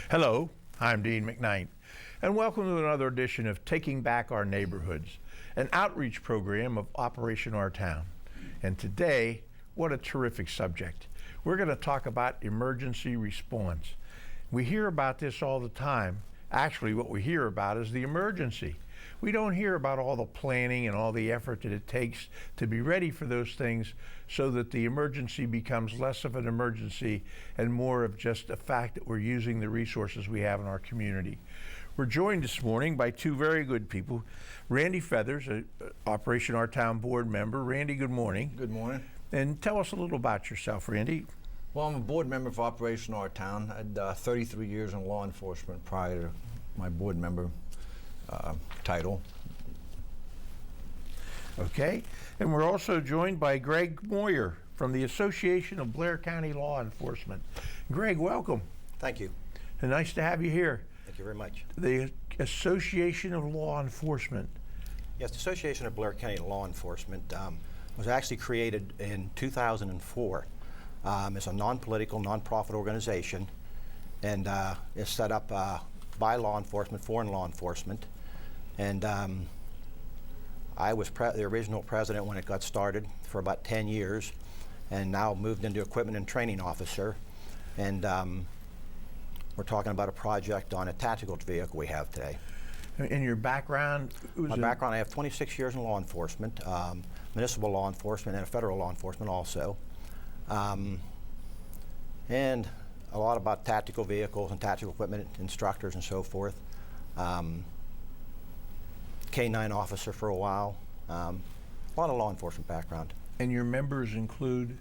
Hello, I'm Dean McKnight, and welcome to another edition of Taking Back Our Neighborhoods, an outreach program of Operation Our Town. And today, what a terrific subject. We're going to talk about emergency response. We hear about this all the time. Actually, what we hear about is the emergency. We don't hear about all the planning and all the effort that it takes to be ready for those things so that the emergency becomes less of an emergency and more of just a fact that we're using the resources we have in our community. We're joined this morning by two very good people. Randy Feathers, Operation Our Town board member. Randy, good morning. Good morning. And tell us a little about yourself, Randy. Well, I'm a board member for Operation Our Town. I had 33 years in law enforcement prior to my board member title. Okay, and we're also joined by Greg Moyer from the Association of Blair County Law Enforcement. Greg, welcome. Thank you. And nice to have you here. Thank you very much. The Association of Law Enforcement. Yes, the Association of Blair County Law Enforcement was actually created in 2004. It's a non-political, non-profit organization, and it's set up by law enforcement, foreign law enforcement. And I was the original president when it got started for about 10 years, and now moved into equipment and training officer. And we're talking about a project on a tactical vehicle we have today. In your background? My background, I have 26 years in law enforcement, municipal law enforcement and federal law enforcement also. And a lot about tactical vehicles and tactical equipment instructors and so forth. K-9 officer for a while. A lot of law enforcement background. And your members include?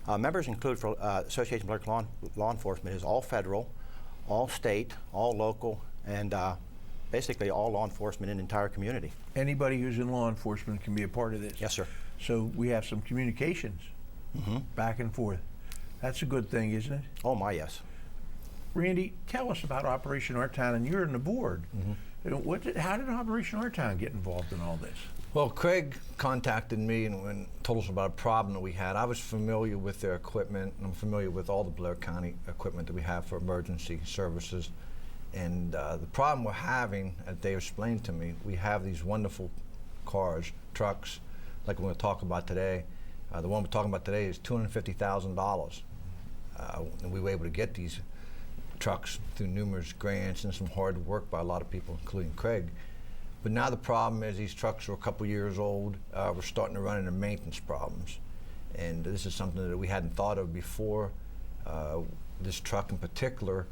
Members include for Association of Blair Law Enforcement is all federal, all state, all local, and basically all law enforcement in the entire community. Anybody who's in law enforcement can be a part of this? Yes, sir. So we have some communications back and forth. That's a good thing, isn't it? Oh my, yes. Randy, tell us about Operation Our Town, and you're on the board. How did Operation Our Town get involved in all this? Well, Craig contacted me and told us about a problem that we had. I was familiar with their equipment, and I'm familiar with all the Blair County equipment that we have for emergency services. And the problem we're having, as they explained to me, we have these wonderful cars, trucks, like we're going to talk about today. The one we're talking about today is $250,000. And we were able to get these trucks through numerous grants and some hard work by a lot of people, including Craig. But now the problem is these trucks are a couple years old. We're starting to run into maintenance problems. And this is something that we hadn't thought of before. This truck in particular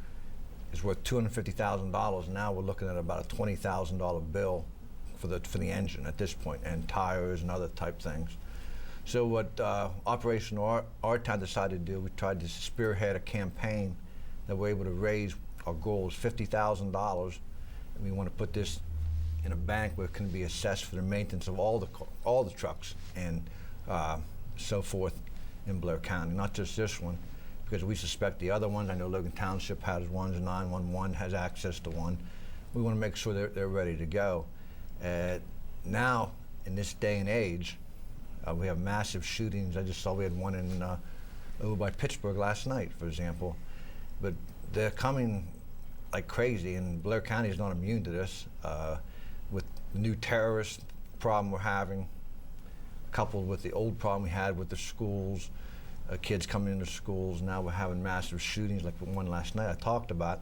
is worth $250,000. Now we're looking at about a $20,000 bill for the engine at this point, and tires and other type things. So what Operation Our Town decided to do, we tried to spearhead a campaign that we're able to raise. Our goal is $50,000, and we want to put this in a bank where it can be assessed for the maintenance of all the trucks and so forth in Blair County, not just this one, because we suspect the other ones. I know Logan Township has ones, 911 has access to one. We want to make sure they're ready to go. Now, in this day and age, we have massive shootings. I just saw we had one in over by Pittsburgh last night, for example. But they're coming like crazy, and Blair County is not immune to this. With the new terrorist problem we're having, coupled with the old problem we had with the schools, kids coming into schools, now we're having massive shootings like the one last night I talked about.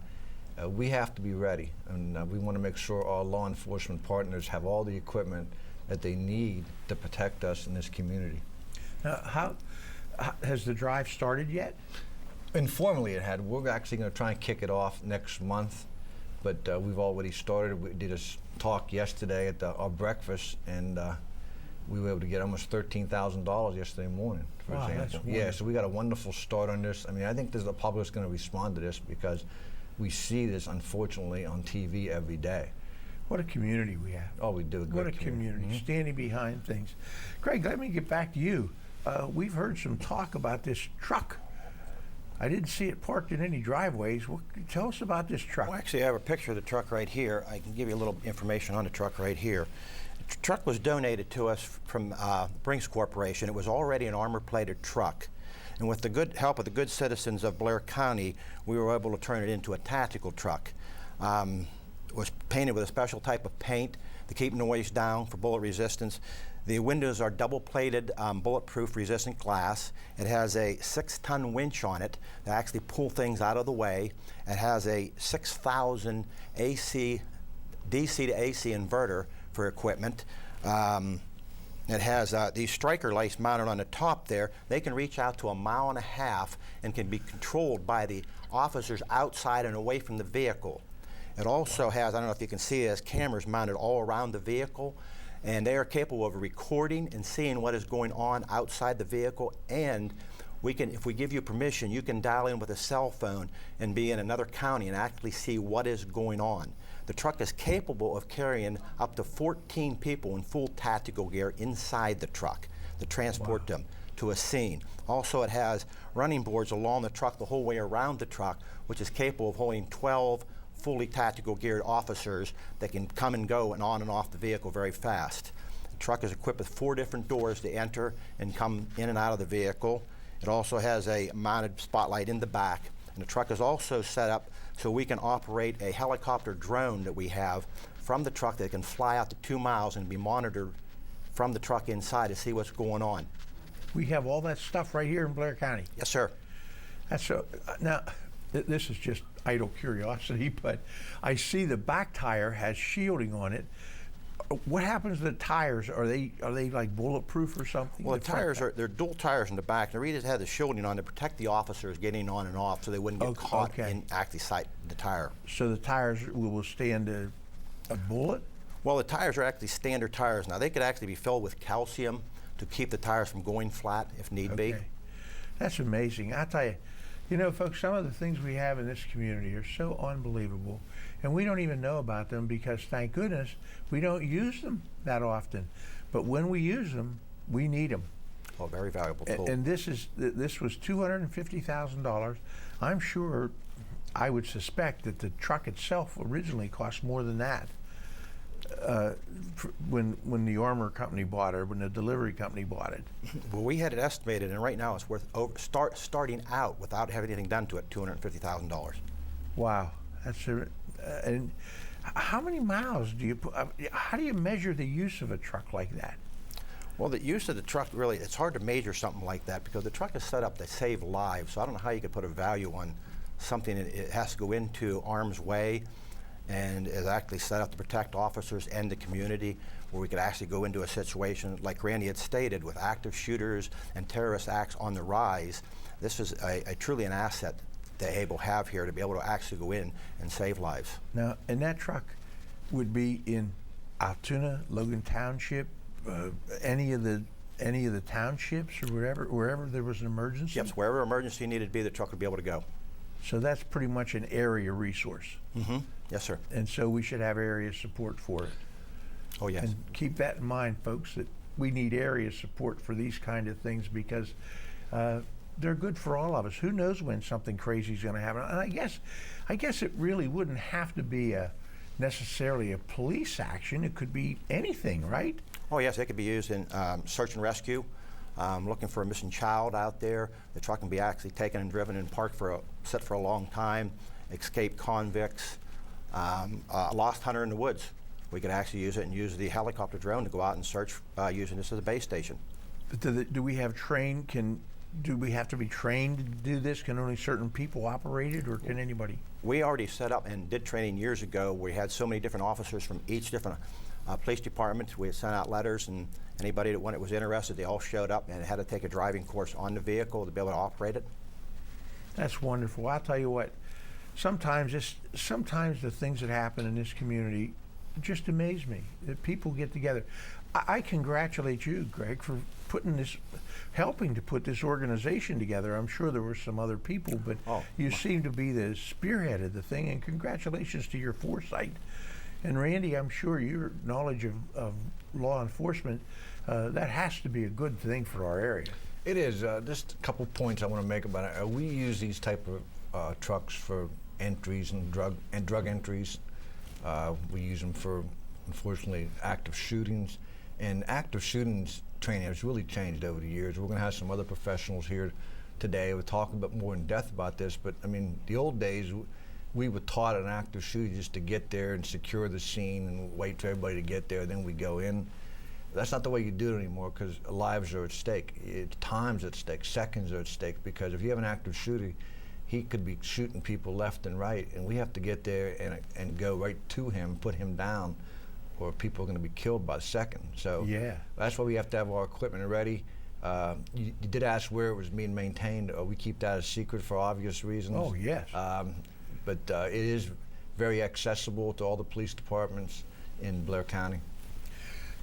We have to be ready, and we want to make sure our law enforcement partners have all the equipment that they need to protect us in this community. How has the drive started yet? Informally it had. We're actually going to try and kick it off next month, but we've already started. We did a talk yesterday at our breakfast, and we were able to get almost $13,000 yesterday morning, for example. Yeah, so we got a wonderful start on this. I mean, I think the public's going to respond to this because we see this, unfortunately, on TV every day. What a community we have. Oh, we do a great What a community, standing behind things. Greg, let me get back to you. We've heard some talk about this truck. I didn't see it parked in any driveways. Tell us about this truck. Well, actually, I have a picture of the truck right here. I can give you a little information on the truck right here. The truck was donated to us from Brinks Corporation. It was already an armor-plated truck. And with the good help of the good citizens of Blair County, we were able to turn it into a tactical truck. It was painted with a special type of paint to keep noise down for bullet resistance. The windows are double-plated, bulletproof resistant glass. It has a 6-ton winch on it to actually pull things out of the way. It has a 6,000 DC to AC inverter for equipment. It has these striker lights mounted on the top there. They can reach out to 1.5 miles and can be controlled by the officers outside and away from the vehicle. It also has, I don't know if you can see, it has cameras mounted all around the vehicle, and they are capable of recording and seeing what is going on outside the vehicle. And we can, if we give you permission, you can dial in with a cell phone and be in another county and actually see what is going on. The truck is capable of carrying up to 14 people in full tactical gear inside the truck to transport them to a scene. Also, it has running boards along the truck the whole way around the truck, which is capable of holding 12 fully tactical geared officers that can come and go and on and off the vehicle very fast. The truck is equipped with 4 different doors to enter and come in and out of the vehicle. It also has a mounted spotlight in the back, and the truck is also set up so we can operate a helicopter drone that we have from the truck that can fly out to 2 miles and be monitored from the truck inside to see what's going on. We have all that stuff right here in Blair County. Yes, sir. That's so. Now, this is just idle curiosity, but I see the back tire has shielding on it. What happens to the tires? Are they like bulletproof or something? Well, the tires they're dual tires in the back. The reason it had the shielding on to protect the officers getting on and off, so they wouldn't get caught in actually sight the tire. So the tires will withstand a bullet? Well, the tires are actually standard tires now. They could actually be filled with calcium to keep the tires from going flat if need be. That's amazing. I tell you, you know, folks, some of the things we have in this community are so unbelievable, and we don't even know about them because, thank goodness, we don't use them that often. But when we use them, we need them. Oh, very valuable tool. And this was $250,000. I'm sure, I would suspect that the truck itself originally cost more than that. When the armor company bought it, when the delivery company bought it. Well, we had it estimated, and right now it's worth starting out without having anything done to it, $250,000. Wow, that's and how many miles do you put? How do you measure the use of a truck like that? Well, the use of the truck, really, it's hard to measure something like that because the truck is set up to save lives. So I don't know how you could put a value on something that it has to go into harm's way and is actually set up to protect officers and the community, where we could actually go into a situation like Randy had stated with active shooters and terrorist acts on the rise. This is truly an asset that Able have here to be able to actually go in and save lives. Now, and that truck would be in Altoona, Logan Township, any of the townships or wherever there was an emergency? Yes, wherever emergency needed to be, the truck would be able to go. So that's pretty much an area resource. Mm-hmm. Yes, sir. And so we should have area support for it. Oh, yes. And keep that in mind, folks, that we need area support for these kind of things because they're good for all of us. Who knows when something crazy is going to happen? And I guess it really wouldn't have to be necessarily a police action. It could be anything, right? Oh, yes. It could be used in search and rescue. Looking for a missing child out there. The truck can be actually taken and driven and parked set for a long time. Escaped convicts, a lost hunter in the woods. We could actually use it and use the helicopter drone to go out and search using this as a base station. Do we have do we have to be trained to do this? Can only certain people operate it, or can anybody? We already set up and did training years ago. We had so many different officers from each different police department. We had sent out letters, and anybody that was interested, they all showed up and had to take a driving course on the vehicle to be able to operate it. That's wonderful. I'll tell you what, sometimes the things that happen in this community just amaze me, that people get together. I congratulate you, Greg, for helping to put this organization together. I'm sure there were some other people, but you seem to be the spearhead of the thing, and congratulations to your foresight. And Randy, I'm sure your knowledge of law enforcement, that has to be a good thing for our area. It is. Just a couple points I want to make about it. We use these type of trucks for entries and drug entries. We use them for, unfortunately, active shootings. And active shootings training has really changed over the years. We're going to have some other professionals here today. We're talking a bit more in depth about this, but I mean, the old days, we were taught an active shooter just to get there and secure the scene and wait for everybody to get there, then we go in. That's not the way you do it anymore, because lives are at stake. Time's at stake, seconds are at stake, because if you have an active shooter, he could be shooting people left and right, and we have to get there and go right to him, put him down, or people are going to be killed by the second. So Yeah. that's why we have to have our equipment ready. You did ask where it was being maintained. We keep that a secret for obvious reasons. Oh, yes. But it is very accessible to all the police departments in Blair County.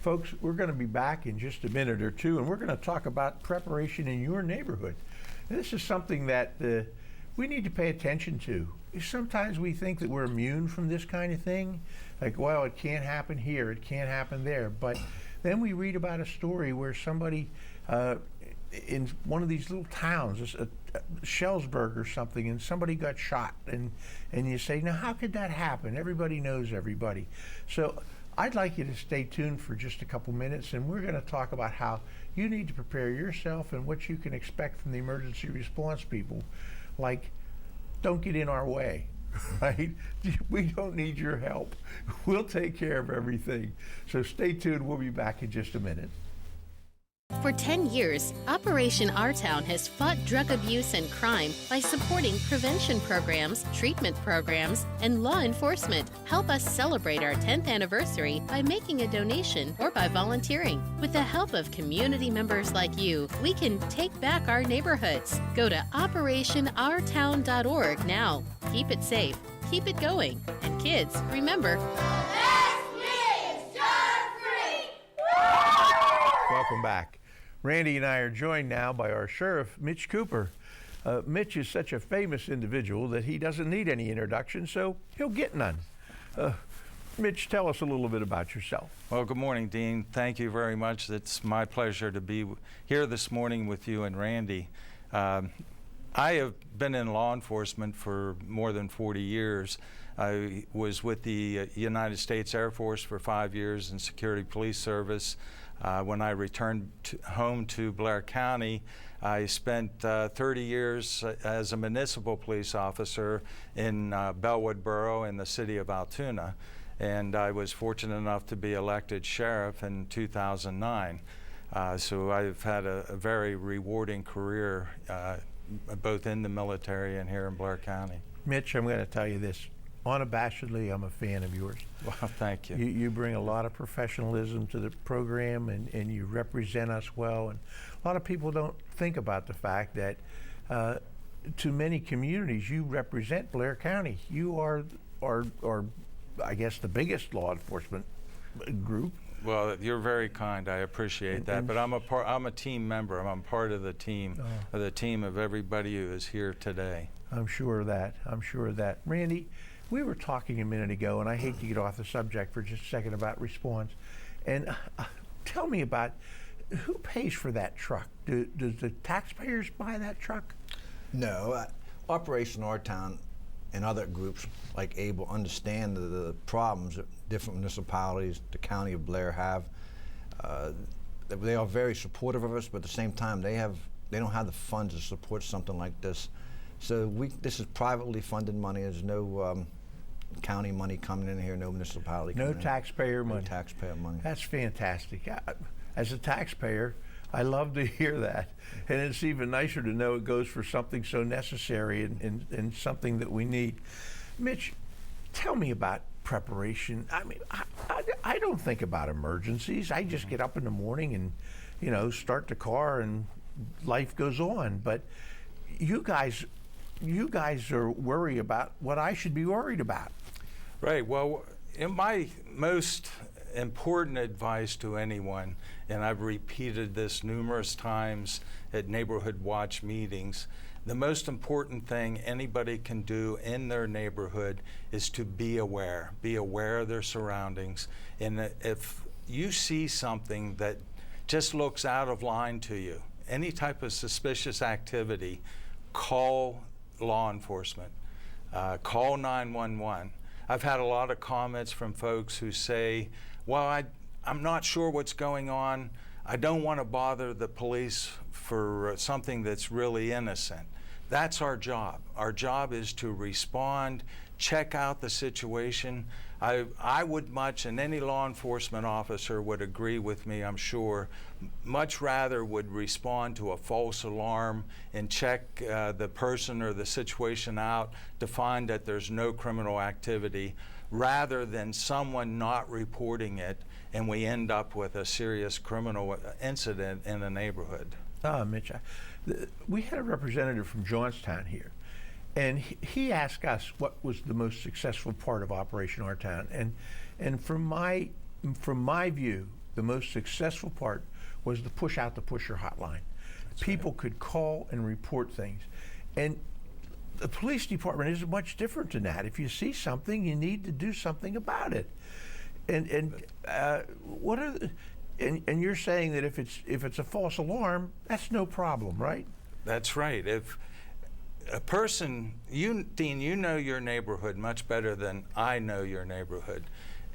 Folks, we're going to be back in just a minute or two, and we're going to talk about preparation in your neighborhood. And this is something that we need to pay attention to. Sometimes we think that we're immune from this kind of thing. Like, well, it can't happen here, it can't happen there. But then we read about a story where somebody in one of these little towns, Shellsburg or something, and somebody got shot. And you say, now how could that happen? Everybody knows everybody. So I'd like you to stay tuned for just a couple minutes, and we're going to talk about how you need to prepare yourself and what you can expect from the emergency response people. Like, don't get in our way, right? We don't need your help. We'll take care of everything. So stay tuned. We'll be back in just a minute. For 10 years, Operation Our Town has fought drug abuse and crime by supporting prevention programs, treatment programs, and law enforcement. Help us celebrate our 10th anniversary by making a donation or by volunteering. With the help of community members like you, we can take back our neighborhoods. Go to OperationOurTown.org now. Keep it safe, keep it going, and kids, remember, Welcome back. Randy and I are joined now by our sheriff, Mitch Cooper. Mitch is such a famous individual that he doesn't need any introduction, so he'll get none. Mitch, tell us a little bit about yourself. Well, good morning, Dean. Thank you very much. It's my pleasure to be here this morning with you and Randy. I have been in law enforcement for more than 40 years. I was with the United States Air Force for 5 years in security police service. When I returned home to Blair County, I spent 30 years as a municipal police officer in Bellwood Borough in the city of Altoona, and I was fortunate enough to be elected sheriff in 2009. So I've had a very rewarding career both in the military and here in Blair County. Mitch, I'm going to tell you this. Unabashedly, I'm a fan of yours. Well, thank you. You bring a lot of professionalism to the program, and you represent us well. And a lot of people don't think about the fact that to many communities, you represent Blair County. You are I guess, the biggest law enforcement group. Well, you're very kind. I appreciate that. But I'm a team member. I'm part of the team, of everybody who is here today. I'm sure of that. I'm sure of that. Randy, we were talking a minute ago, and I hate to get off the subject for just a second about response. And tell me about who pays for that truck? Does the taxpayers buy that truck? No. Operation Our Town and other groups like ABLE understand the problems that different municipalities, the county of Blair have. They are very supportive of us, but at the same time, they don't have the funds to support something like this. So this is privately funded money. There's no county money coming in here, no municipality coming in. No taxpayer money. No taxpayer money. That's fantastic. As a taxpayer, I love to hear that. And it's even nicer to know it goes for something so necessary and something that we need. Mitch, tell me about preparation. I mean, I don't think about emergencies. I just get up in the morning and, start the car and life goes on. But you guys are worried about what I should be worried about. Right. Well, my most important advice to anyone, and I've repeated this numerous times at neighborhood watch meetings, the most important thing anybody can do in their neighborhood is to be aware of their surroundings. And if you see something that just looks out of line to you, any type of suspicious activity, call law enforcement, call 911. I've had a lot of comments from folks who say, well, I'm not sure what's going on. I don't want to bother the police for something that's really innocent. That's our job. Our job is to respond, check out the situation. I would much, and any law enforcement officer would agree with me, I'm sure, much rather would respond to a false alarm and check the person or the situation out to find that there's no criminal activity, rather than someone not reporting it and we end up with a serious criminal incident in a neighborhood. Mitch, we had a representative from Johnstown here, and he asked us what was the most successful part of Operation Our Town, and from my view, the most successful part was the push out the pusher hotline. That's People right. could call and report things, and the police department is much different than that. If you see something, you need to do something about it. And what are the, and you're saying that if it's a false alarm, that's no problem, right? That's right. If a person, Dean, you know your neighborhood much better than I know your neighborhood.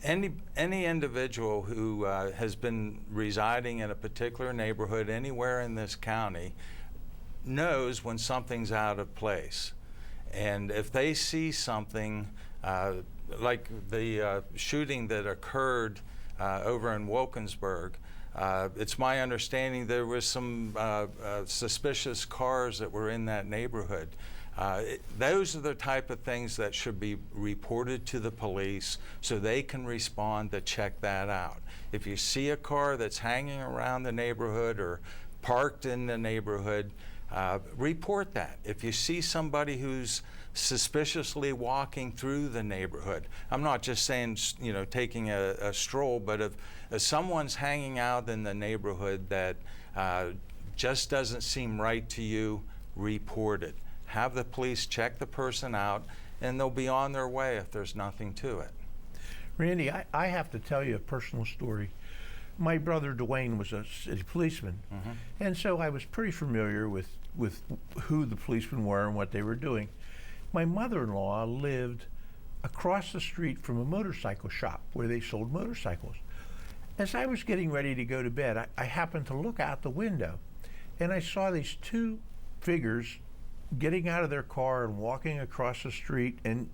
Any individual who has been residing in a particular neighborhood anywhere in this county knows when something's out of place. And if they see something like the shooting that occurred over in Wilkinsburg, it's my understanding there was some suspicious cars that were in that neighborhood. Those are the type of things that should be reported to the police so they can respond to check that out. If you see a car that's hanging around the neighborhood or parked in the neighborhood, report that. If you see somebody who's suspiciously walking through the neighborhood, I'm not just saying, taking a stroll, but if someone's hanging out in the neighborhood that just doesn't seem right to you, report it. Have the police check the person out, and they'll be on their way if there's nothing to it. Randy, I have to tell you a personal story. My brother Dwayne was a city policeman, and so I was pretty familiar with who the policemen were and what they were doing. My mother-in-law lived across the street from a motorcycle shop where they sold motorcycles. As I was getting ready to go to bed, I happened to look out the window, and I saw these two figures getting out of their car and walking across the street, and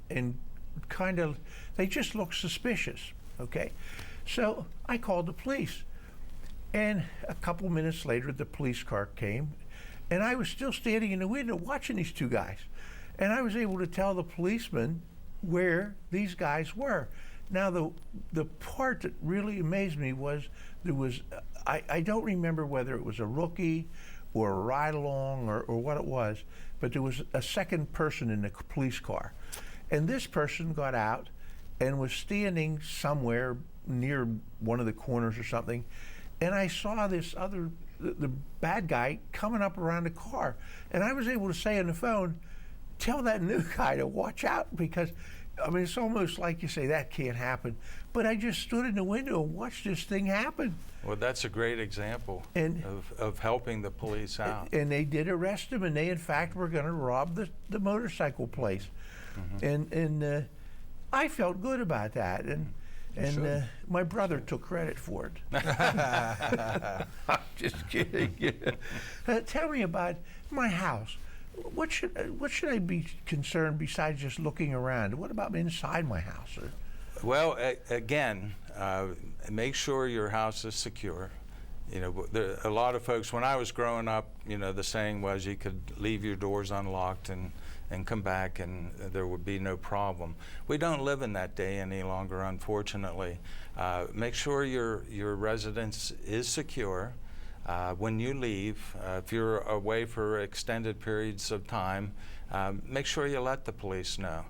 kind of, they just looked suspicious, okay? So I called the police, and a couple minutes later the police car came, and I was still standing in the window watching these two guys, and I was able to tell the policeman where these guys were. Now the part that really amazed me was there was, I don't remember whether it was a rookie or a ride-along or what it was, but there was a second person in the police car. And this person got out and was standing somewhere near one of the corners or something, and I saw this other, the bad guy coming up around the car. And I was able to say on the phone, tell that new guy to watch out, because I mean, it's almost like you say, that can't happen. But I just stood in the window and watched this thing happen. Well, that's a great example of helping the police out. And they did arrest him, and they, in fact, were going to rob the motorcycle place. And I felt good about that. And my brother took credit for it. I'm just kidding. Tell me about my house. What should I be concerned besides just looking around? What about inside my house? Well, again, make sure your house is secure. A lot of folks, when I was growing up, the saying was you could leave your doors unlocked and come back and there would be no problem. We don't live in that day any longer, unfortunately. Make sure your residence is secure. When you leave, if you're away for extended periods of time, make sure you let the police know.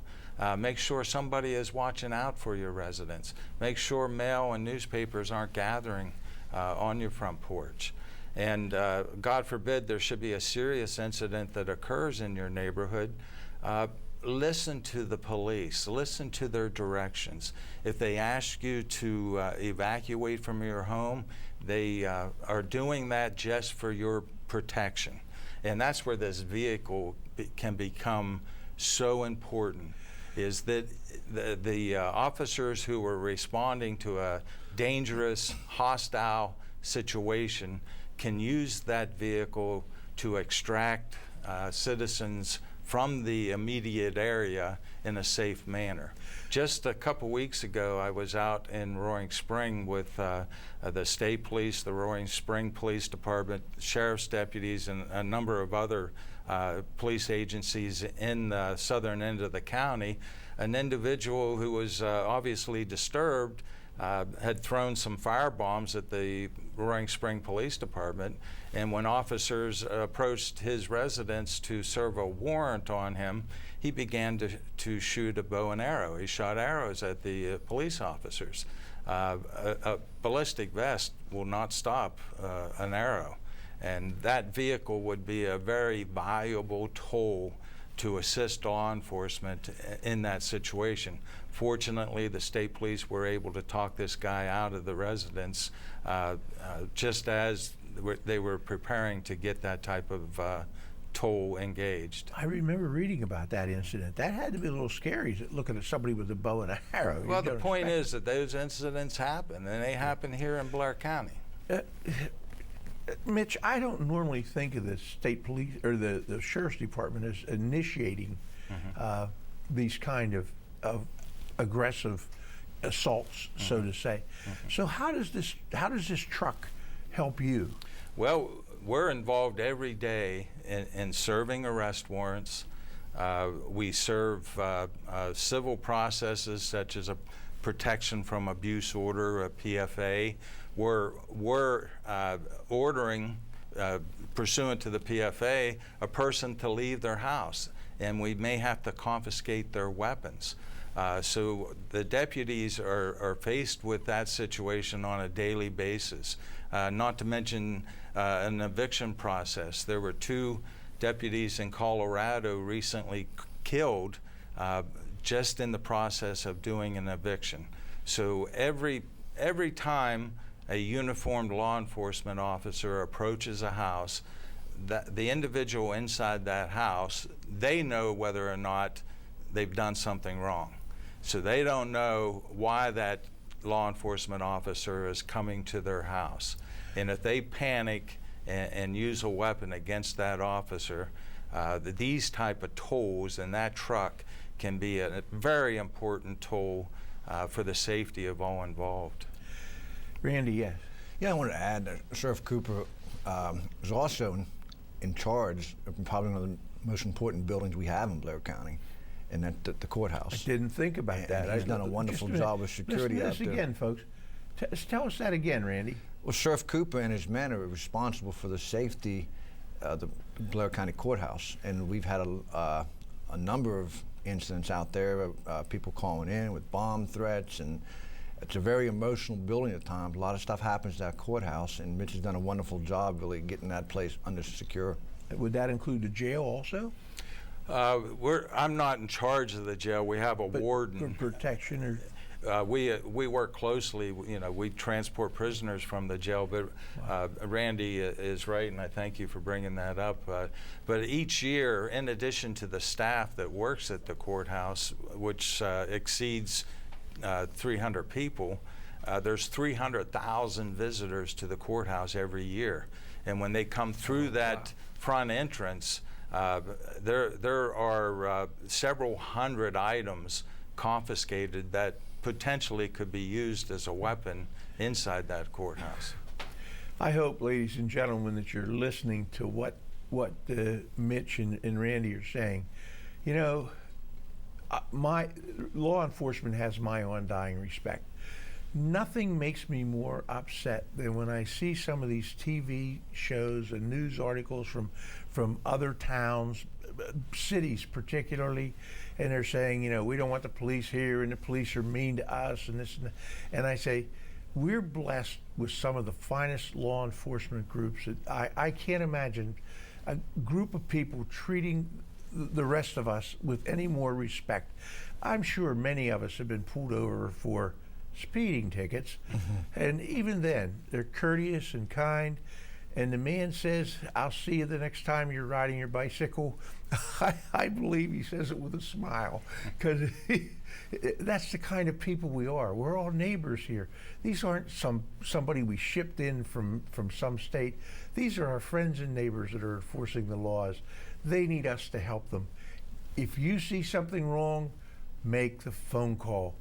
Make sure somebody is watching out for your residents. Make sure mail and newspapers aren't gathering on your front porch. And God forbid there should be a serious incident that occurs in your neighborhood. Listen to the police. Listen to their directions. If they ask you to evacuate from your home, they are doing that just for your protection. And that's where this vehicle can become so important, is that the officers who are responding to a dangerous, hostile situation can use that vehicle to extract citizens from the immediate area in a safe manner. Just a couple weeks ago, I was out in Roaring Spring with the state police, the Roaring Spring Police Department, sheriff's deputies, and a number of other police agencies in the southern end of the county. An individual who was obviously disturbed had thrown some firebombs at the Roaring Spring Police Department, and when officers approached his residence to serve a warrant on him, he began to shoot a bow and arrow. He shot arrows at the police officers. A ballistic vest will not stop an arrow, and that vehicle would be a very valuable tool to assist law enforcement in that situation. Fortunately, the state police were able to talk this guy out of the residence just as they were preparing to get that type of toll engaged. I remember reading about that incident. That had to be a little scary, looking at somebody with a bow and arrow. Well, the point is that those incidents happen, and they happen here in Blair County. Mitch, I don't normally think of the state police or the sheriff's department as initiating these kind of aggressive assaults, so to say. So how does this truck help you? Well, we're involved every day in serving arrest warrants. We serve civil processes such as a protection from abuse order, a PFA. We're ordering, pursuant to the PFA, a person to leave their house, and we may have to confiscate their weapons. So the deputies are faced with that situation on a daily basis, not to mention an eviction process. There were 2 deputies in Colorado recently killed just in the process of doing an eviction. So every time a uniformed law enforcement officer approaches a house, the individual inside that house, they know whether or not they've done something wrong. So they don't know why that law enforcement officer is coming to their house. And if they panic and use a weapon against that officer, these type of tools in that truck can be a very important tool for the safety of all involved. Randy, yes. Yeah, I wanted to add that Sheriff Cooper is also in charge of probably one of the most important buildings we have in Blair County, and that's the courthouse. I didn't think about that. And he's done a wonderful job with security out there. Listen again, folks. Tell us that again, Randy. Well, Sheriff Cooper and his men are responsible for the safety of the Blair County Courthouse, and we've had a number of incidents out there, people calling in with bomb threats, and it's a very emotional building at times. A lot of stuff happens at that courthouse, and Mitch has done a wonderful job really getting that place under secure. Would that include the jail also? I'm not in charge of the jail. We have a warden. For protection or? We work closely. You know, we transport prisoners from the jail. But Randy is right, and I thank you for bringing that up. But each year, in addition to the staff that works at the courthouse, which exceeds 300 people, there's 300,000 visitors to the courthouse every year. And when they come through that front entrance, there are several hundred items confiscated that potentially could be used as a weapon inside that courthouse. I hope, ladies and gentlemen, that you're listening to what Mitch and Randy are saying. You know, my law enforcement has my undying respect. Nothing makes me more upset than when I see some of these TV shows and news articles from other towns, cities particularly, and they're saying, you know, we don't want the police here, and the police are mean to us, and this and that. And I say, we're blessed with some of the finest law enforcement groups. I can't imagine a group of people treating the rest of us with any more respect. I'm sure many of us have been pulled over for speeding tickets, and even then, they're courteous and kind. and the man says, "I'll see you the next time you're riding your bicycle," I believe he says it with a smile, because that's the kind of people we are. We're all neighbors here. These aren't somebody we shipped in from some state. These are our friends and neighbors that are enforcing the laws. They need us to help them. If you see something wrong, make the phone call.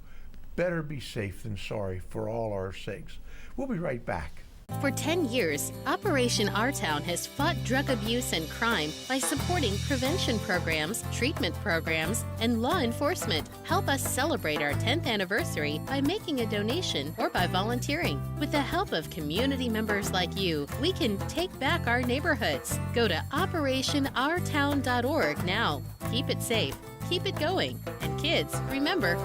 Better be safe than sorry, for all our sakes. We'll be right back. For 10 years, Operation Our Town has fought drug abuse and crime by supporting prevention programs, treatment programs, and law enforcement. Help us celebrate our 10th anniversary by making a donation or by volunteering. With the help of community members like you, we can take back our neighborhoods. Go to OperationOurTown.org now. Keep it safe, keep it going, and kids, remember,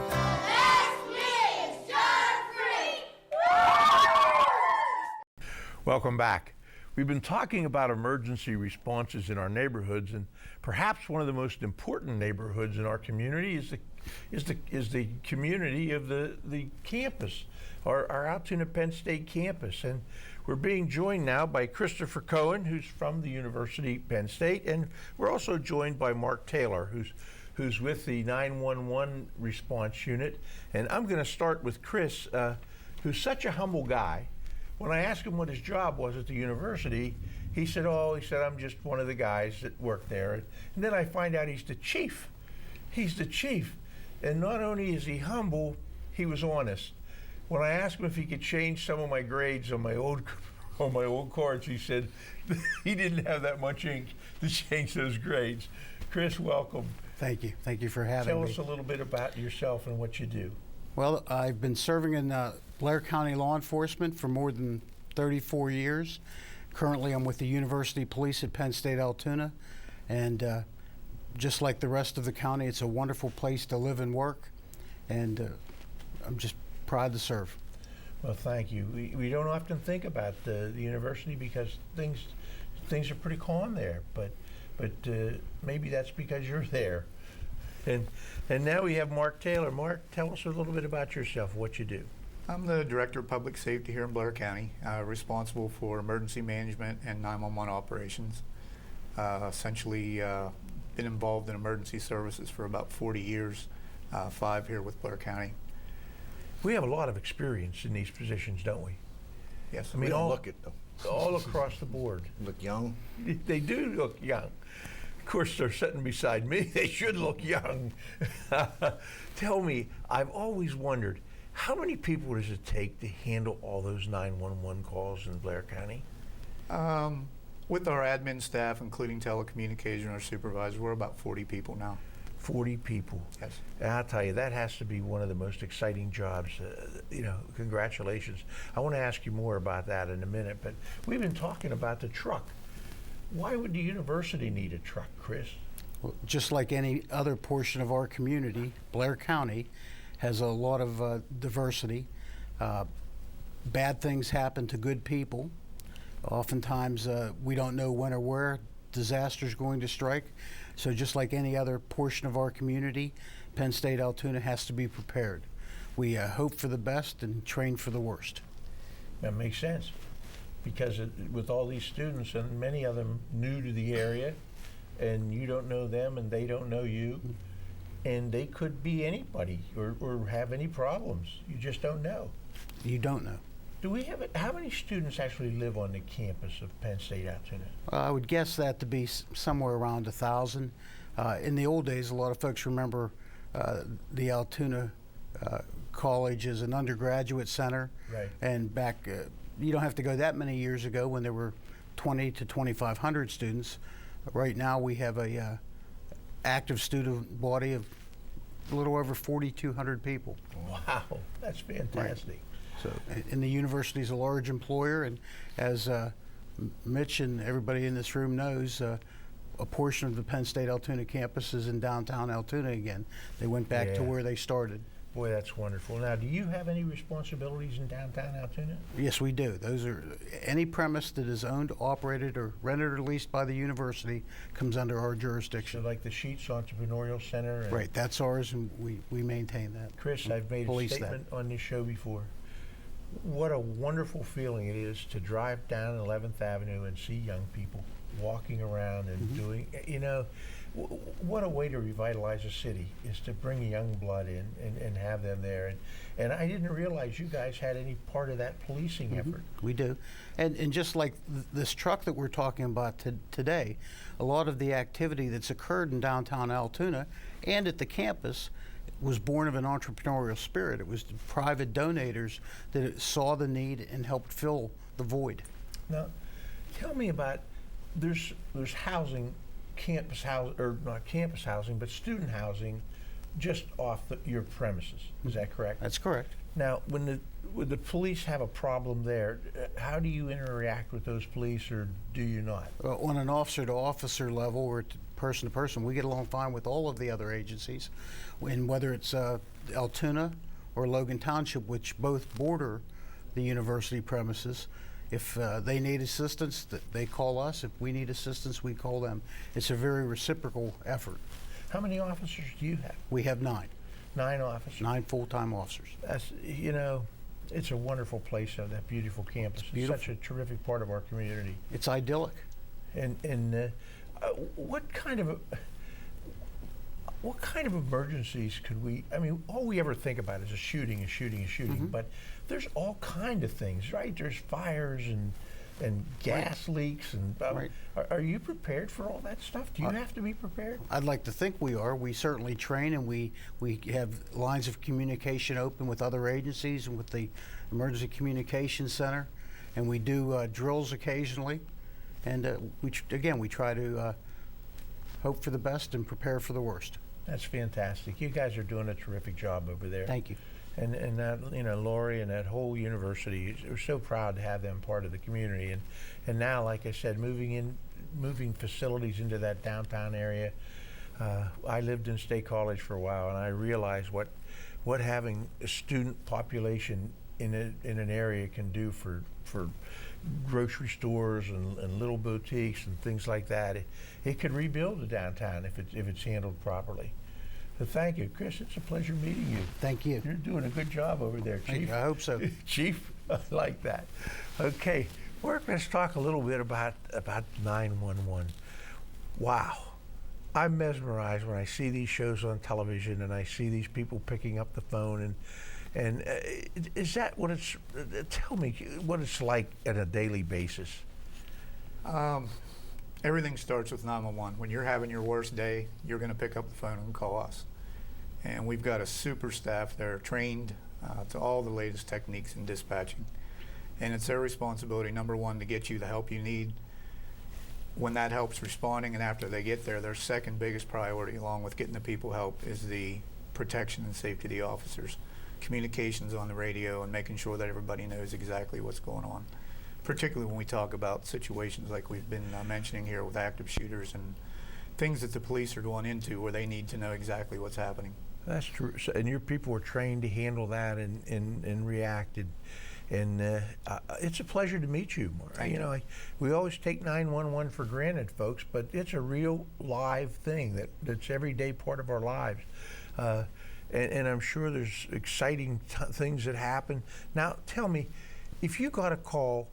welcome back. We've been talking about emergency responses in our neighborhoods, and perhaps one of the most important neighborhoods in our community is the community of the campus, our Altoona Penn State campus. And we're being joined now by Christopher Cohn, who's from the University Penn State, and we're also joined by Mark Taylor, who's with the 911 response unit. And I'm going to start with Chris, who's such a humble guy. When I asked him what his job was at the university, he said, I'm just one of the guys that work there. And then I find out he's the chief. He's the chief. And not only is he humble, he was honest. When I asked him if he could change some of my grades on my old cards, he said he didn't have that much ink to change those grades. Chris, welcome. Thank you. Thank you for having me. Tell us a little bit about yourself and what you do. Well, I've been serving in Blair County law enforcement for more than 34 years. Currently, I'm with the University Police at Penn State Altoona, and just like the rest of the county, it's a wonderful place to live and work, and I'm just proud to serve. Well, thank you. We don't often think about the university because things are pretty calm there, but maybe that's because you're there. And now we have Mark Taylor. Mark, tell us a little bit about yourself, what you do. I'm the Director of Public Safety here in Blair County, responsible for emergency management and 911 operations. Essentially been involved in emergency services for about 40 years, 5 here with Blair County. We have a lot of experience in these positions, don't we? Yes. I mean, We don't look it, though. all across the board. Look young. They do look young. Of course, they're sitting beside me. They should look young. Tell me, I've always wondered, how many people does it take to handle all those 911 calls in Blair County? With our admin staff, including telecommunication, our supervisor, we're about 40 people now. 40 people. Yes. And I'll tell you, that has to be one of the most exciting jobs. Congratulations. I want to ask you more about that in a minute, but we've been talking about the truck. Why would the university need a truck, Chris? Well, just like any other portion of our community, Blair County has a lot of diversity. Bad things happen to good people. Oftentimes, we don't know when or where disaster's going to strike. So just like any other portion of our community, Penn State Altoona has to be prepared. We hope for the best and train for the worst. That makes sense, because with all these students, and many of them new to the area, and you don't know them and they don't know you, and they could be anybody or have any problems. You just don't know. You don't know. Do we have how many students actually live on the campus of Penn State Altoona? I would guess that to be somewhere around 1,000. In the old days, a lot of folks remember the Altoona College as an undergraduate center. Right. And back, you don't have to go that many years ago when there were 20 to 2,500 students. Right now, we have a active student body of a little over 4,200 people. Wow, that's fantastic. Right. So, and the university is a large employer, and as Mitch and everybody in this room knows, a portion of the Penn State Altoona campus is in downtown Altoona again. They went back to where they started. Boy, that's wonderful. Now, do you have any responsibilities in downtown Altoona? Yes, we do. Those are any premise that is owned, operated, or rented or leased by the university comes under our So jurisdiction. like the Sheets Entrepreneurial Center? And Right, that's ours, and we maintain that. Chris, I've made a Police that. statement on this show before. what a wonderful feeling it is to drive down 11th Avenue and see young people walking around and doing, what a way to revitalize a city is to bring young blood in and have them there. And I didn't realize you guys had any part of that policing effort. We do. And just like this truck that we're talking about today, a lot of the activity that's occurred in downtown Altoona and at the campus was born of an entrepreneurial spirit. It was the private donators that saw the need and helped fill the void. Now, tell me about, there's housing, campus housing, or not campus housing, but student housing just off your premises. Is that correct? That's correct. Now, when the police have a problem there, how do you interact with those police, or do you not? On an officer-to-officer level or person-to-person, we get along fine with all of the other agencies. And whether it's Altoona or Logan Township, which both border the university premises, if they need assistance, they call us. If we need assistance, we call them. It's a very reciprocal effort. How many officers do you have? We have 9. 9 officers. 9 full-time officers. That's, it's a wonderful place, that beautiful campus. It's such a terrific part of our community. It's idyllic. And what kind of emergencies could we? I mean, all we ever think about is a shooting. But there's all kind of things, right? There's fires and gas leaks and. Right. Are you prepared for all that stuff? Do you have to be prepared? I'd like to think we are. We certainly train, and we have lines of communication open with other agencies and with the Emergency Communications Center, and we do drills occasionally. And we try to hope for the best and prepare for the worst. That's fantastic. You guys are doing a terrific job over there. Thank you. And that, Lori and that whole university, we're so proud to have them part of the community. And now, like I said, moving facilities into that downtown area. I lived in State College for a while, and I realized what having a student population in an area can do for grocery stores and little boutiques and things like that. It could rebuild the downtown if it's handled properly. So thank you, Chris. It's a pleasure meeting you. Thank you. You're doing a good job over there, Chief. I hope so. Chief, I like that. Okay, let's talk a little bit about 911. Wow. I'm mesmerized when I see these shows on television and I see these people picking up the phone and is that what it's? Tell me what it's like on a daily basis. Everything starts with 911. When you're having your worst day, you're going to pick up the phone and call us. And we've got a super staff that are trained to all the latest techniques in dispatching. And it's their responsibility, number one, to get you the help you need. When that help's responding, and after they get there, their second biggest priority, along with getting the people help, is the protection and safety of the officers. Communications on the radio and making sure that everybody knows exactly what's going on, particularly when we talk about situations like we've been mentioning here with active shooters and things that the police are going into where they need to know exactly what's happening. That's true. So, and your people were trained to handle that and reacted. And it's a pleasure to meet you. We always take 911 for granted, folks, but it's a real live thing that's everyday part of our lives. And I'm sure there's exciting things that happen. Now, tell me, if you got a call,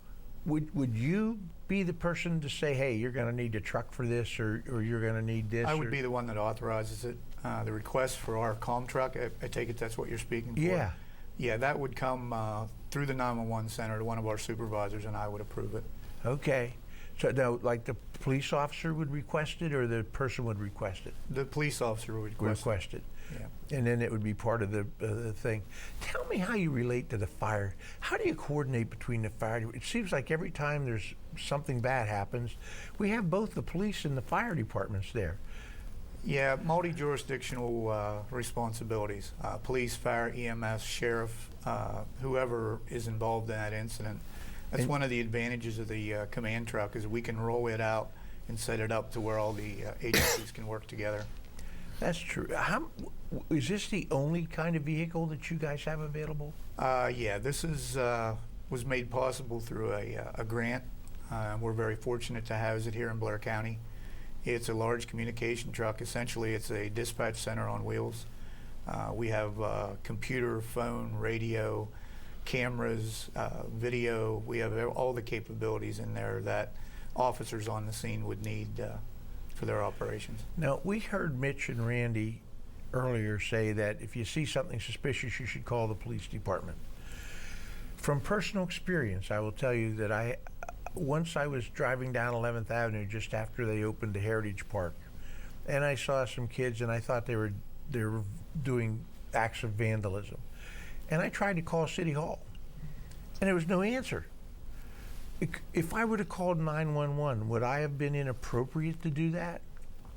would you be the person to say, hey, you're going to need a truck for this, or you're going to need this? I would be the one that authorizes it. The request for our comm truck, I take it that's what you're speaking for? Yeah. Yeah, that would come through the 911 center to one of our supervisors, and I would approve it. Okay. So now, like the police officer would request it, or the person would request it? The police officer would request it. Yeah. And then it would be part of the thing. Tell me how you relate to the fire. How do you coordinate between the fire? It seems like every time there's something bad happens, we have both the police and the fire departments there. Yeah, multi-jurisdictional responsibilities. Police, fire, EMS, sheriff, whoever is involved in that incident. That's one of the advantages of the command truck, is we can roll it out and set it up to where all the agencies can work together. That's true. Is this the only kind of vehicle that you guys have available? Yeah, this was made possible through a grant. We're very fortunate to house it here in Blair County. It's a large communication truck. Essentially, it's a dispatch center on wheels. We have computer, phone, radio, cameras, video. We have all the capabilities in there that officers on the scene would need for their operations. Now, we heard Mitch and Randy earlier say that if you see something suspicious, you should call the police department. From personal experience, I will tell you that once I was driving down 11th Avenue just after they opened the Heritage Park, and I saw some kids, and I thought they were doing acts of vandalism. And I tried to call City Hall, and there was no answer. If I would have called 911, would I have been inappropriate to do that?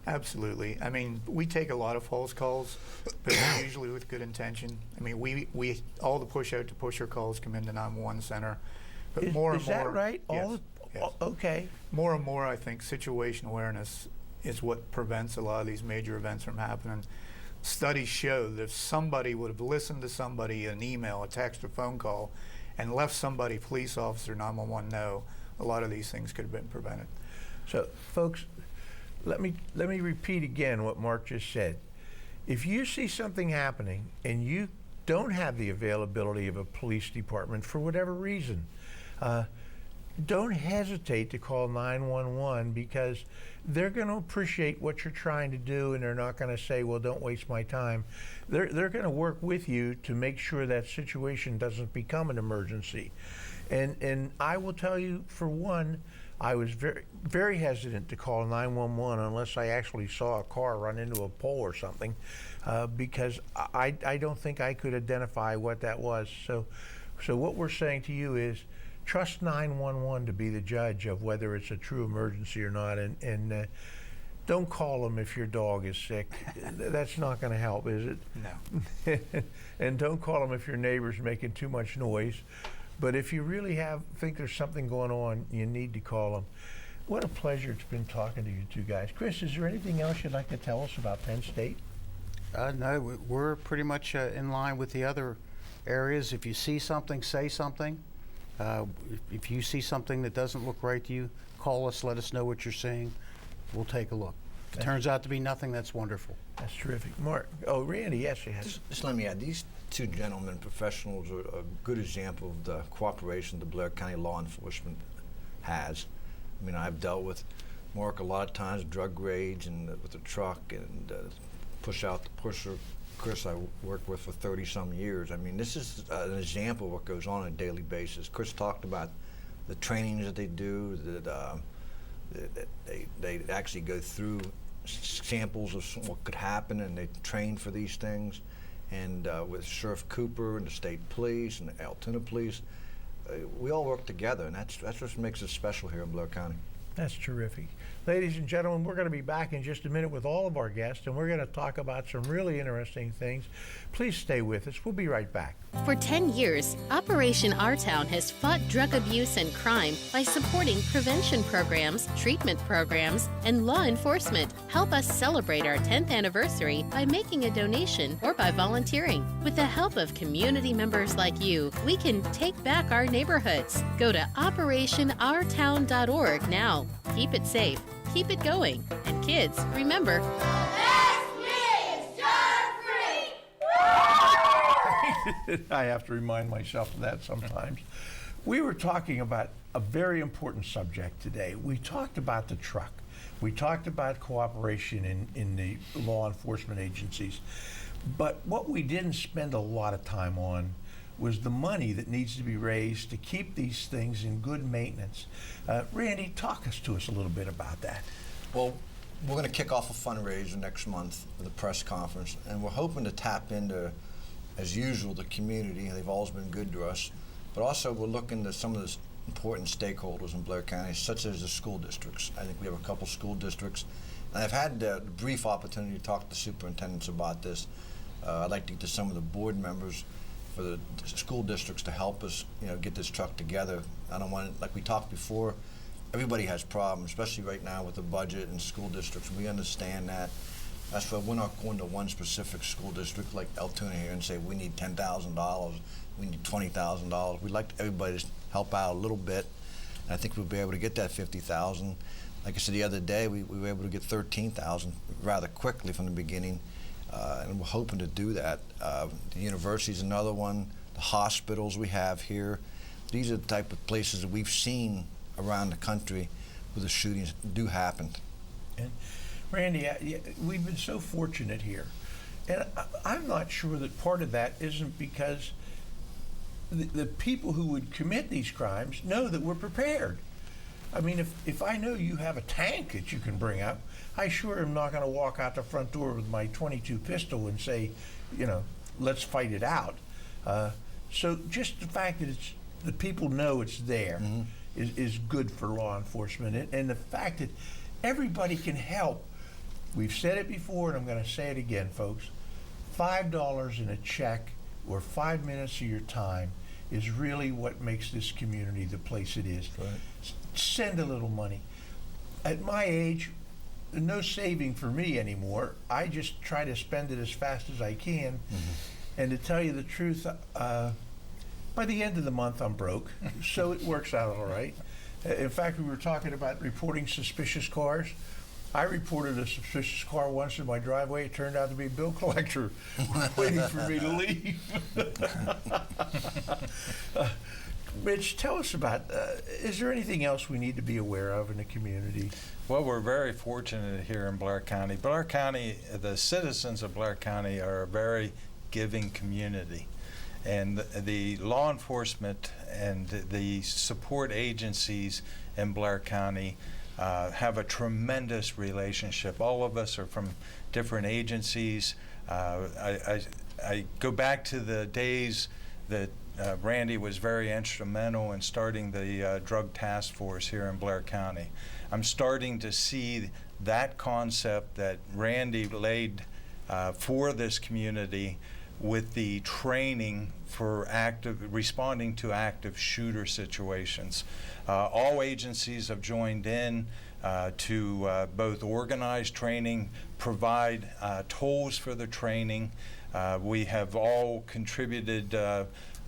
Absolutely. I mean, we take a lot of false calls, but usually with good intention. I mean, we all the push-out to pusher calls come into 911 center, but more and is more. that right? Yes, yes. Okay. More and more, I think situation awareness is what prevents a lot of these major events from happening. Studies show that if somebody would have listened to somebody, an email, a text, or phone call, and left somebody, police officer, 911 know, a lot of these things could have been prevented. So, folks, let me repeat again what Mark just said. If you see something happening and you don't have the availability of a police department for whatever reason, don't hesitate to call 911, because they're going to appreciate what you're trying to do, and they're not going to say, well, don't waste my time. They're going to work with you to make sure that situation doesn't become an emergency. And I will tell you, for one, I was very, very hesitant to call 911 unless I actually saw a car run into a pole or something, because I don't think I could identify what that was. So what we're saying to you is, trust 911 to be the judge of whether it's a true emergency or not, and don't call them if your dog is sick. That's not going to help, is it? No. And don't call them if your neighbor's making too much noise. But if you really think there's something going on, you need to call them. What a pleasure it's been talking to you two guys. Chris, is there anything else you'd like to tell us about Penn State? No, we're pretty much in line with the other areas. If you see something, say something. If you see something that doesn't look right to you, call us, let us know what you're seeing. We'll take a look. If it turns out to be nothing, that's wonderful. That's terrific. Mark, Randy, yes, you have. Just let me add, these two gentlemen, professionals, are a good example of the cooperation the Blair County law enforcement has. I mean, I've dealt with Mark a lot of times, drug raids and with the truck, and push out the pusher. Chris, I worked with for 30-some years. I mean, this is an example of what goes on a daily basis. Chris talked about the trainings that they do, that they actually go through samples of what could happen, and they train for these things. And with Sheriff Cooper and the state police and the Altoona police, we all work together, and that's what makes us special here in Blair County. That's terrific. Ladies and gentlemen, we're going to be back in just a minute with all of our guests, and we're going to talk about some really interesting things. Please stay with us. We'll be right back. For 10 years, Operation Our Town has fought drug abuse and crime by supporting prevention programs, treatment programs, and law enforcement. Help us celebrate our 10th anniversary by making a donation or by volunteering. With the help of community members like you, we can take back our neighborhoods. Go to OperationOurTown.org now. Keep it safe. Keep it going. And kids, remember, I have to remind myself of that sometimes. We were talking about a very important subject today. We talked about the truck. We talked about cooperation in the law enforcement agencies. But what we didn't spend a lot of time on was the money that needs to be raised to keep these things in good maintenance. Randy, talk to us a little bit about that. Well, we're going to kick off a fundraiser next month with a press conference, and we're hoping to tap into, as usual, the community. They've always been good to us, but also we're looking to some of the important stakeholders in Blair County, such as the school districts. I think we have a couple school districts, and I've had the brief opportunity to talk to superintendents about this. I'd like to get to some of the board members for the school districts to help us, get this truck together. I don't want, like we talked before, everybody has problems, especially right now with the budget and school districts. We understand that. That's why we're not going to one specific school district like Altoona here and say we need $10,000, we need $20,000. We'd like everybody to help out a little bit, and I think we'll be able to get that $50,000. Like I said the other day, we were able to get $13,000 rather quickly from the beginning. And we're hoping to do that. The university's another one. the hospitals we have here. These are the type of places that we've seen around the country where the shootings do happen. And Randy, we've been so fortunate here. And I'm not sure that part of that isn't because the people who would commit these crimes know that we're prepared. I mean, if I know you have a tank that you can bring up, I sure am not going to walk out the front door with my .22 pistol and say, you know, let's fight it out. So just the fact that the people know it's there is good for law enforcement. And the fact that everybody can help. We've said it before, and I'm going to say it again, folks. $5 in a check or 5 minutes of your time is really what makes this community the place it is. Right. Send a little money. At my age, no saving for me anymore. I just try to spend it as fast as I can. And to tell you the truth, by the end of the month, I'm broke. So it works out all right. In fact, we were talking about reporting suspicious cars. I reported a suspicious car once in my driveway. It turned out to be a bill collector waiting for me to leave. Mitch, tell us about, is there anything else we need to be aware of in the community? Well, we're very fortunate here in Blair County. Blair County, the citizens of Blair County are a very giving community. And the law enforcement and the support agencies in Blair County have a tremendous relationship. All of us are from different agencies. I go back to the days that Randy was very instrumental in starting the drug task force here in Blair County. I'm starting to see that concept that Randy laid for this community with the training for responding to active shooter situations. All agencies have joined in to both organize training, provide tools for the training. We have all contributed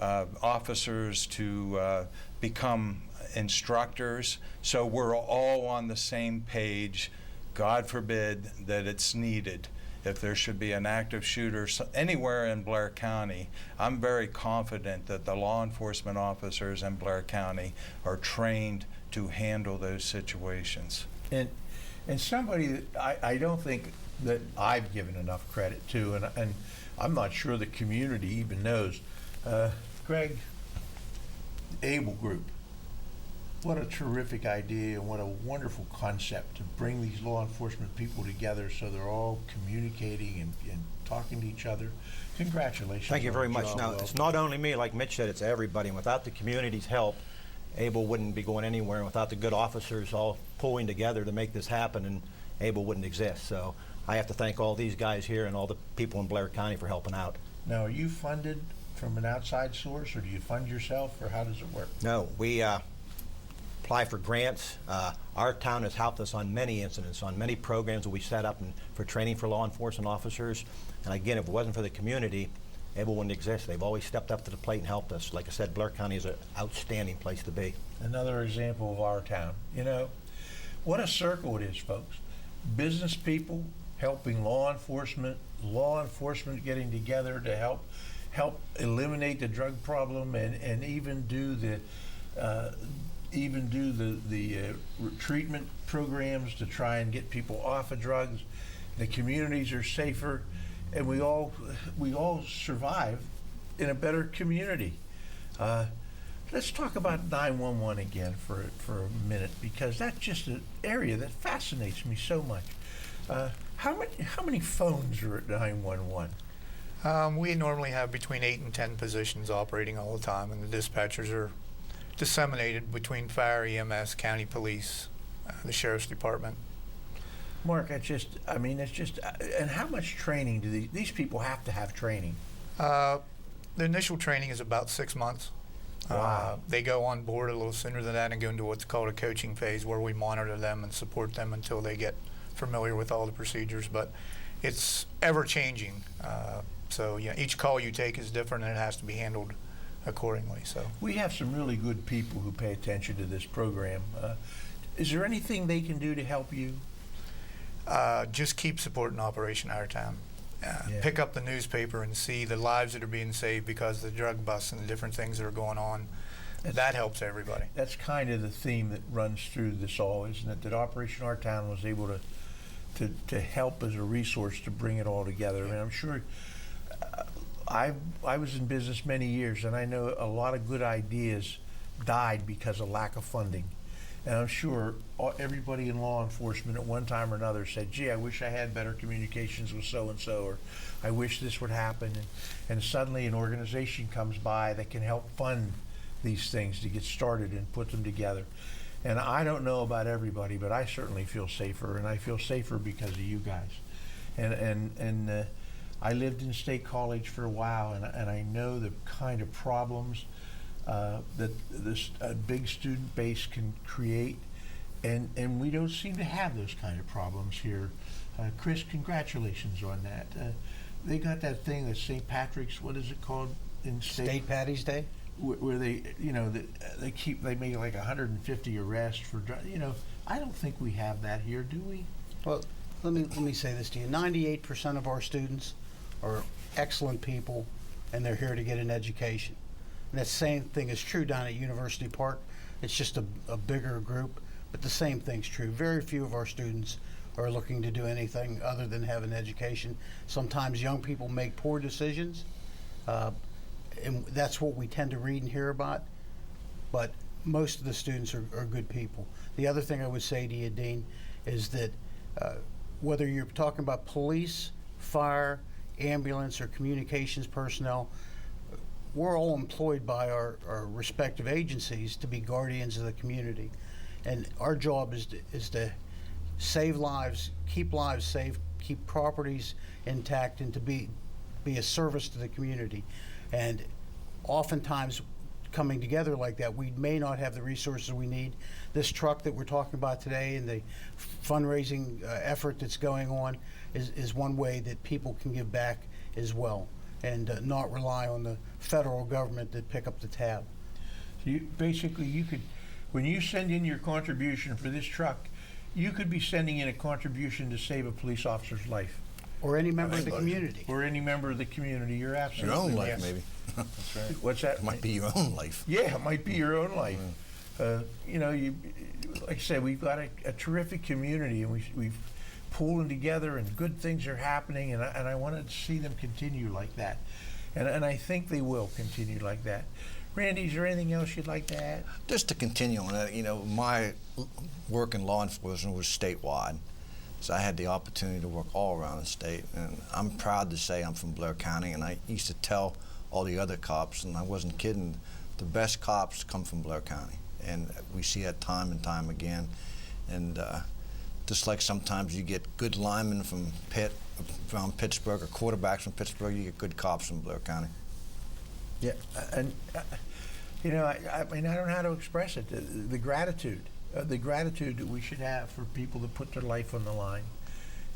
officers to become instructors, so we're all on the same page. God forbid that it's needed. If there should be an active shooter anywhere in Blair County, I'm very confident that the law enforcement officers in Blair County are trained to handle those situations. And somebody that I don't think that I've given enough credit to, and I'm not sure the community even knows. Greg, Able Group. What a terrific idea and what a wonderful concept to bring these law enforcement people together so they're all communicating and talking to each other. Congratulations. Thank you very on the much. job Now, well it's not only me, like Mitch said, it's everybody. And without the community's help, Able wouldn't be going anywhere. And without the good officers all pulling together to make this happen, and Able wouldn't exist. So I have to thank all these guys here and all the people in Blair County for helping out. Now, are you funded from an outside source, or do you fund yourself, or how does it work? No, we apply for grants. Our town has helped us on many incidents, on many programs that we set up for training for law enforcement officers. And again, if it wasn't for the community, Able wouldn't exist. They've always stepped up to the plate and helped us. Like I said, Blair County is an outstanding place to be. Another example of our town. You know, what a circle it is, folks. Business people helping law enforcement getting together to help eliminate the drug problem, and even do the treatment programs to try and get people off of drugs. The communities are safer, and we all survive in a better community. Let's talk about 911 again for a minute, because that's just an area that fascinates me so much. How many phones are at 911? We normally have between 8 and 10 positions operating all the time, and the dispatchers are disseminated between fire, EMS, county police, the sheriff's department. Mark, it's just, and how much training do these people have to have training? The initial training is about 6 months. Wow. They go on board a little sooner than that and go into what's called a coaching phase, where we monitor them and support them until they get familiar with all the procedures. But it's ever changing. So yeah, each call you take is different, and it has to be handled accordingly. So We have some really good people who pay attention to this program. Is there anything they can do to help you? just keep supporting Operation Our Town. pick up the newspaper and see the lives that are being saved because of the drug busts and the different things that are going on. That helps everybody. That's kind of the theme that runs through this all, isn't it? That Operation Our Town was able to help as a resource to bring it all together. I mean, I'm sure I was in business many years, and I know a lot of good ideas died because of lack of funding. And I'm sure everybody in law enforcement at one time or another said, gee, I wish I had better communications with so-and-so, or I wish this would happen. And suddenly an organization comes by that can help fund these things to get started and put them together. And I don't know about everybody, but I certainly feel safer, and I feel safer because of you guys. And I lived in State College for a while, and I know the kind of problems that this big student base can create, and we don't seem to have those kind of problems here. Chris, congratulations on that. They got that thing that St. Patrick's, what is it called in State Patty's Day? Where they, you know, they make like 150 arrests for, you know, I don't think we have that here, do we? Well, let me say this to you. 98% of our students are excellent people, and they're here to get an education. And that same thing is true down at University Park. It's just a bigger group, but the same thing's true. Very few of our students are looking to do anything other than have an education. Sometimes young people make poor decisions, and that's what we tend to read and hear about, but most of the students are good people. The other thing I would say to you, Dean, is that whether you're talking about police, fire, ambulance, or communications personnel, we're all employed by our respective agencies to be guardians of the community. And our job is to save lives, keep lives safe, keep properties intact, and to be a service to the community. And oftentimes, coming together like that, we may not have the resources we need. This truck that we're talking about today and the fundraising effort that's going on is one way that people can give back as well, and not rely on the federal government to pick up the tab. So you could, when you send in your contribution for this truck, you could be sending in a contribution to save a police officer's life. Or any member of the community. Or any member of the community. You're absolutely Your own life, yes. maybe. That's right. What's that? It might be your own life. Yeah, it might be your own life. You know, like I said, we've got a terrific community, and we've pulling together, and good things are happening, and I wanted to see them continue like that, and I think they will continue like that. Randy, is there anything else you'd like to add? Just to continue on that, you know, my work in law enforcement was statewide, so I had the opportunity to work all around the state, and I'm proud to say I'm from Blair County, and I used to tell all the other cops, and I wasn't kidding, the best cops come from Blair County, and we see that time and time again. And just like sometimes you get good linemen from Pittsburgh, or quarterbacks from Pittsburgh, you get good cops from Blair County. Yeah, and you know, I mean, I don't know how to express it. The gratitude that we should have for people that put their life on the line.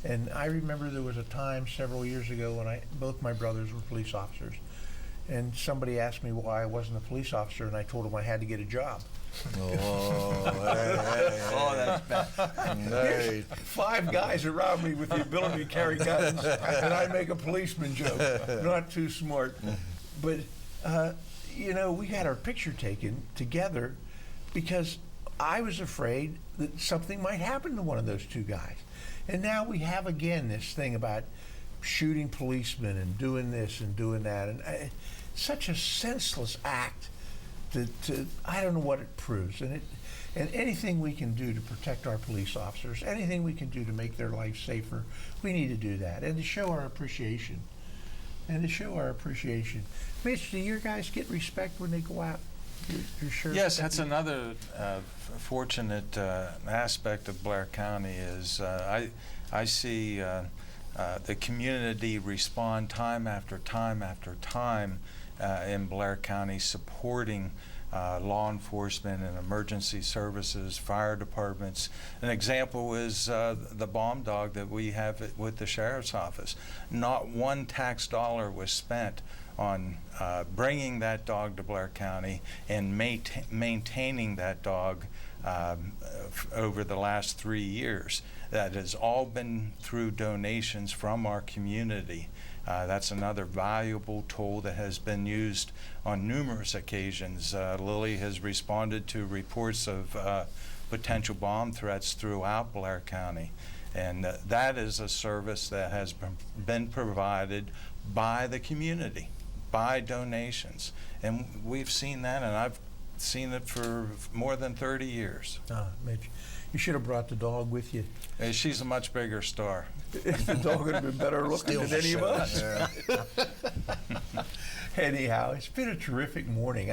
And I remember there was a time several years ago when both my brothers were police officers, and somebody asked me why I wasn't a police officer, and I told them I had to get a job. Oh, that's bad. There's 5 guys around me with the ability to carry guns, and I make a policeman joke. Not too smart. But, you know, we had our picture taken together because I was afraid that something might happen to one of those 2 guys. And now we have again this thing about shooting policemen and doing this and doing that. And such a senseless act. I don't know what it proves, and anything we can do to protect our police officers, anything we can do to make their life safer, we need to do that, and to show our appreciation. Mitch, do your guys get respect when they go out? You're sure? Yes, that's another fortunate aspect of Blair County is I see the community respond time after time after time in Blair County, supporting law enforcement and emergency services, fire departments. An example is the bomb dog that we have with the sheriff's office. Not one tax dollar was spent on bringing that dog to Blair County and maintaining that dog over the last 3 years. That has all been through donations from our community. That's another valuable tool that has been used on numerous occasions. Lily has responded to reports of potential bomb threats throughout Blair County. And that is a service that has been provided by the community, by donations. And we've seen that, and I've seen it for more than 30 years. Mitch, you should have brought the dog with you. She's a much bigger star. The dog would have been better looking than any of us. Anyhow, it's been a terrific morning.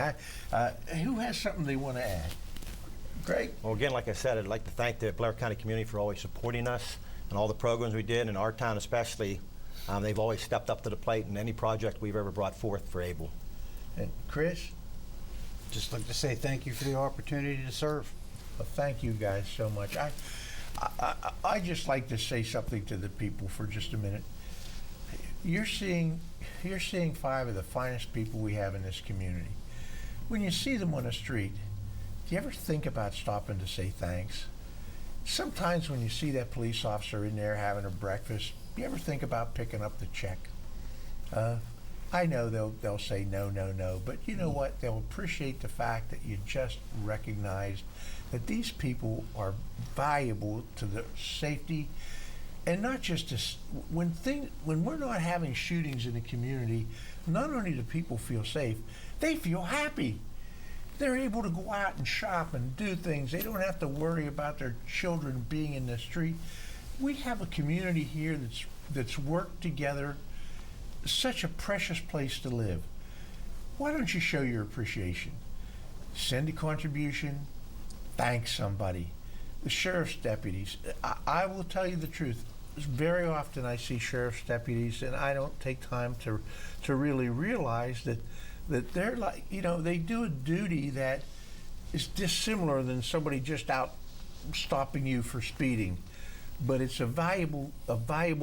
Who has something they want to add? Greg? Well, again, like I said, I'd like to thank the Blair County community for always supporting us and all the programs we did, in our town especially. They've always stepped up to the plate in any project we've ever brought forth for Able. And Chris? Just like to say thank you for the opportunity to serve. Well, thank you guys so much. I just like to say something to the people for just a minute. You're seeing 5 of the finest people we have in this community. When you see them on the street, do you ever think about stopping to say thanks? Sometimes when you see that police officer in there having a breakfast, do you ever think about picking up the check? I know they'll say no, but you know what? They'll appreciate the fact that you just recognized that these people are valuable to the safety, and not just when we're not having shootings in the community. Not only do people feel safe, they feel happy. They're able to go out and shop and do things. They don't have to worry about their children being in the street. We have a community here that's worked together. Such a precious place to live. Why don't you show your appreciation? Send a contribution, thank somebody. The sheriff's deputies, I will tell you the truth. Very often I see sheriff's deputies and I don't take time to really realize that they're like, they do a duty that is dissimilar than somebody just out stopping you for speeding. But it's a valuable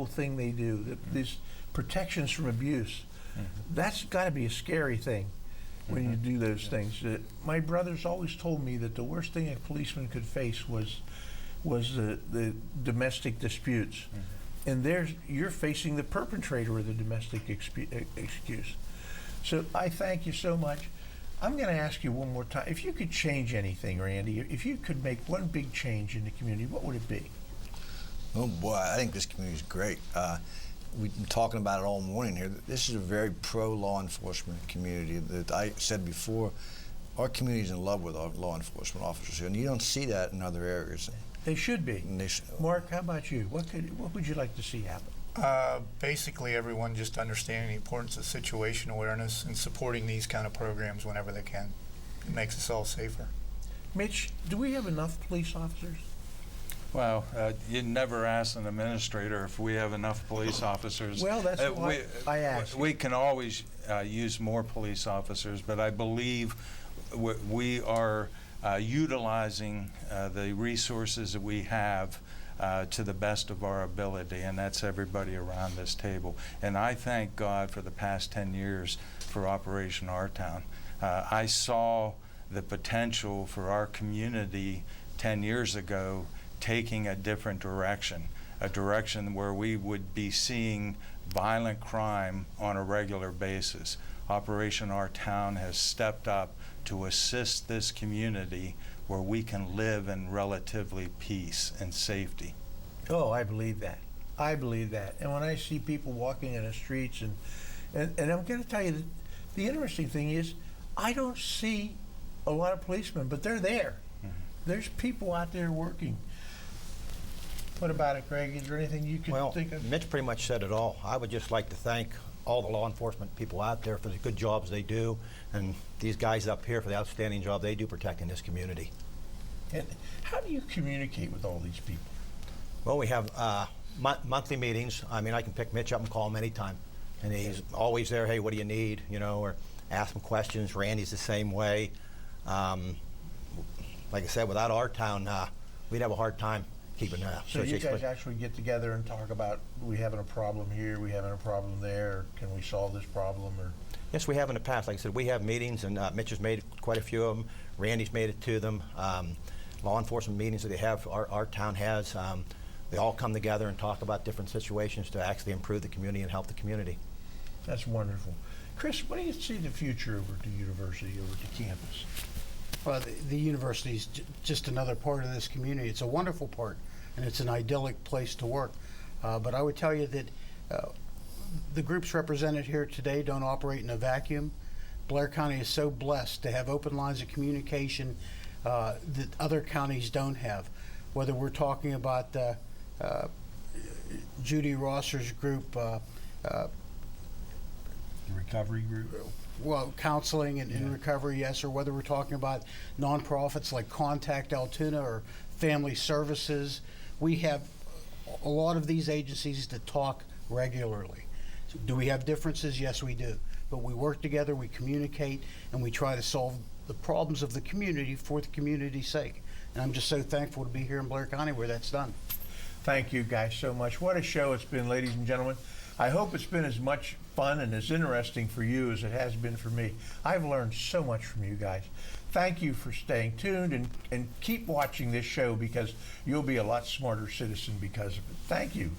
thing they do. This protections from abuse. That's got to be a scary thing when you do those things. My brothers always told me that the worst thing a policeman could face was the domestic disputes. And you're facing the perpetrator of the domestic excuse. So I thank you so much. I'm going to ask you one more time, if you could change anything, Randy, if you could make one big change in the community, what would it be? Oh boy, I think this community is great. We've been talking about it all morning here. This is a very pro-law enforcement community. That I said before, our community is in love with our law enforcement officers here, and you don't see that in other areas. They should be. Mark, how about you? What would you like to see happen? Basically, everyone just understanding the importance of situation awareness and supporting these kind of programs whenever they can. It makes us all safer. Mitch, do we have enough police officers? Well, you never ask an administrator if we have enough police officers. Well, that's why I asked. We can always use more police officers, but I believe we are utilizing the resources that we have to the best of our ability, and that's everybody around this table. And I thank God for the past 10 years for Operation Our Town. I saw the potential for our community 10 years ago taking a different direction, a direction where we would be seeing violent crime on a regular basis. Operation Our Town has stepped up to assist this community where we can live in relatively peace and safety. Oh, I believe that. I believe that. And when I see people walking in the streets, and I'm going to tell you, the interesting thing is, I don't see a lot of policemen, but they're there. There's people out there working. What about it, Greg? Is there anything you could think of? Mitch pretty much said it all. I would just like to thank all the law enforcement people out there for the good jobs they do, and these guys up here for the outstanding job they do protecting this community. And how do you communicate with all these people? Well, we have monthly meetings. I mean, I can pick Mitch up and call him anytime, and he's always there. Hey, what do you need? Or ask him questions. Randy's the same way. Like I said, without our town, we'd have a hard time keeping So you guys actually get together and talk about, we having a problem here, we having a problem there, or can we solve this problem? Or Yes, we have in the past. Like I said, we have meetings, and Mitch has made quite a few of them. Randy's made it to them. Law enforcement meetings that they have, our town has. they all come together and talk about different situations to actually improve the community and help the community. That's wonderful. Chris, what do you see the future over to university, over to campus? Well, the university is just another part of this community. It's a wonderful part, and it's an idyllic place to work. But I would tell you that the groups represented here today don't operate in a vacuum. Blair County is so blessed to have open lines of communication that other counties don't have. Whether we're talking about Judy Rosser's group, The recovery group? well, counseling and recovery, yes, or whether we're talking about nonprofits like Contact Altoona or Family Services. We have a lot of these agencies that talk regularly. So do we have differences? Yes, we do. But we work together, we communicate, and we try to solve the problems of the community for the community's sake. And I'm just so thankful to be here in Blair County where that's done. Thank you guys so much. What a show it's been, ladies and gentlemen. I hope it's been as much fun and as interesting for you as it has been for me. I've learned so much from you guys. Thank you for staying tuned and keep watching this show because you'll be a lot smarter citizen because of it. Thank you.